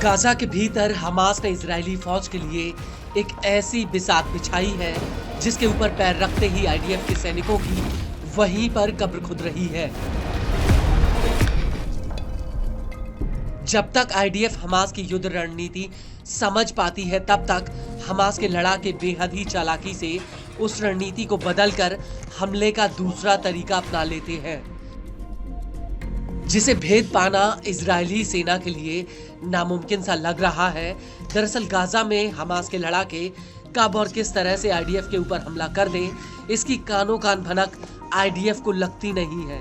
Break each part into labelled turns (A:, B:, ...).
A: Gaza के भीतर Hamas ने इजरायली फौज के लिए एक ऐसी बिसात बिछाई है जिसके ऊपर पैर रखते ही आईडीएफ के सैनिकों की वहीं पर कब्र खुद रही है। जब तक आईडीएफ हमास की युद्ध रणनीति समझ पाती है तब तक हमास के लड़ाके बेहद ही चालाकी से उस रणनीति को बदलकर हमले का दूसरा तरीका अपना लेते हैं, जिसे भेद पाना इजरायली सेना के लिए नामुमकिन सा लग रहा है। दरअसल गाजा में हमास के लड़ाके कब और किस तरह से आईडीएफ के ऊपर हमला कर दें, इसकी कानों कान भनक आईडीएफ को लगती नहीं है।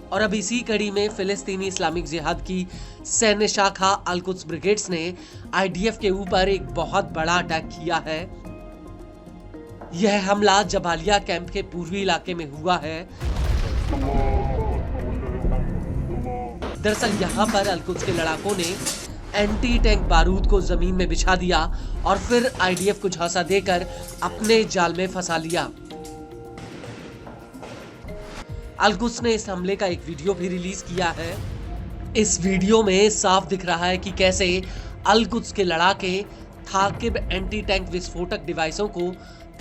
A: और अब इसी कड़ी में फिलिस्तीनी इस्लामिक जिहाद की सैन्य शाखा अल-कुद्स ब्रिगेड्स ने आईडीएफ के ऊपर एक बहुत बड़ा अटैक किया है। यह हमला जबालिया कैंप के पूर्वी इलाके में हुआ है। दरअसल यहां पर अल-कुद्स के लड़ाकों ने एंटी टैंक बारूद को जमीन में बिछा दिया और फिर आईडीएफ को झांसा देकर अपने जाल में फंसा लिया। अल-कुद्स ने इस हमले का एक वीडियो भी रिलीज किया है। इस वीडियो में साफ दिख रहा है कि कैसे अल-कुद्स के लड़ाके थाकिब एंटी टैंक विस्फोटक डिवाइसों को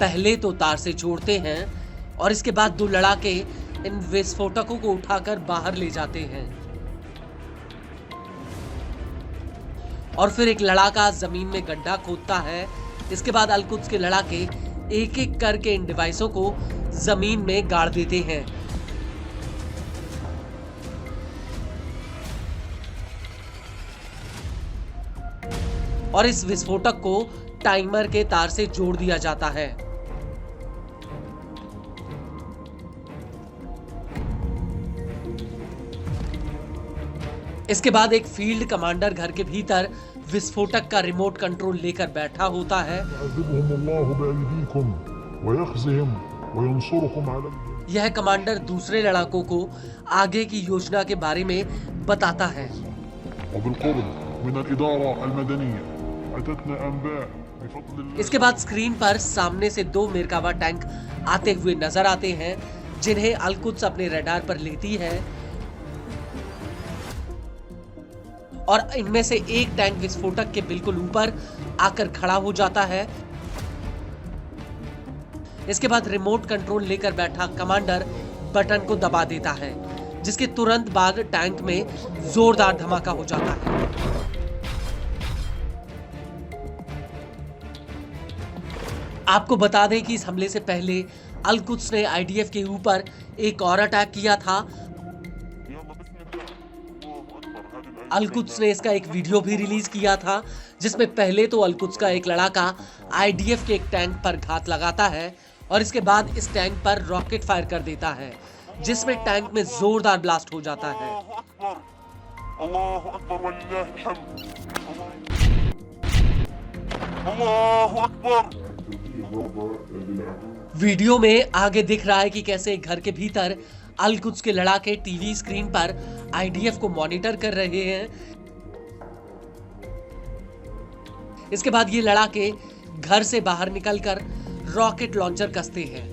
A: पहले तो तार से जोड़ते हैं और इसके बाद दो लड़ाके इन विस्फोटकों को उठाकर बाहर ले जाते हैं और फिर एक लड़ाका जमीन में गड्ढा खोदता है। इसके बाद अल-कुद्स के लड़ाके एक एक करके इन डिवाइसों को जमीन में गाड़ देते हैं। और इस विस्फोटक को टाइमर के तार से जोड़ दिया जाता है। इसके बाद एक फील्ड कमांडर घर के भीतर विस्फोटक का रिमोट कंट्रोल लेकर बैठा होता है। यह कमांडर दूसरे लड़ाकों को आगे की योजना के बारे में बताता है। इसके बाद स्क्रीन पर सामने से दो मेरकावा टैंक आते हुए नजर आते हैं, जिन्हें अल-कुद्स अपने रडार पर लेती है और इनमें से एक टैंक विस्फोटक के बिल्कुल ऊपर आकर खड़ा हो जाता है। इसके बाद रिमोट कंट्रोल लेकर बैठा कमांडर बटन को दबा देता है, जिसके तुरंत बाद टैंक में जोरदार धमाका हो जाता है। आपको बता दें कि इस हमले से पहले अल-कुद्स ने आईडीएफ के ऊपर एक और अटैक किया था। अल-कुद्स ने इसका एक वीडियो भी रिलीज किया था, जिसमें पहले तो अल-कुद्स का एक लड़ाका आईडीएफ के एक टैंक पर घात लगाता है और इसके बाद इस टैंक पर रॉकेट फायर कर देता है, जिसमें टैंक में जोरदार ब्लास्ट हो जाता है। वीडियो में आगे दिख रहा है कि कैसे घर के भीतर अल-कुद्स के लड़ाके टीवी स्क्रीन पर आईडीएफ को मॉनिटर कर रहे हैं। इसके बाद ये लड़ाके घर से बाहर निकलकर रॉकेट लॉन्चर कसते हैं।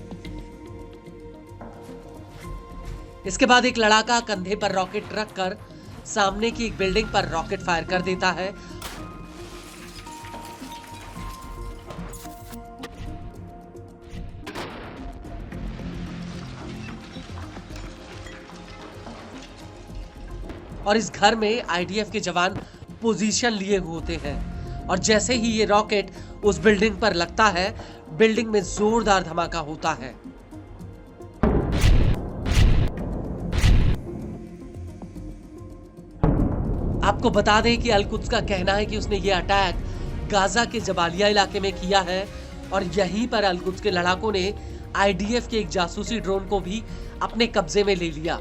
A: इसके बाद एक लड़ाका कंधे पर रॉकेट रखकर सामने की एक बिल्डिंग पर रॉकेट फायर कर देता है। और इस घर में आईडीएफ के जवान पोजीशन लिए होते हैं और जैसे ही ये रॉकेट उस बिल्डिंग पर लगता है, बिल्डिंग में जोरदार धमाका होता है। आपको बता दें कि अल-कुद्स का कहना है कि उसने ये अटैक गाजा के जबालिया इलाके में किया है और यहीं पर अल-कुद्स के लड़ाकों ने आईडीएफ के एक जासूसी ड्रोन को भी अपने कब्जे में ले लिया।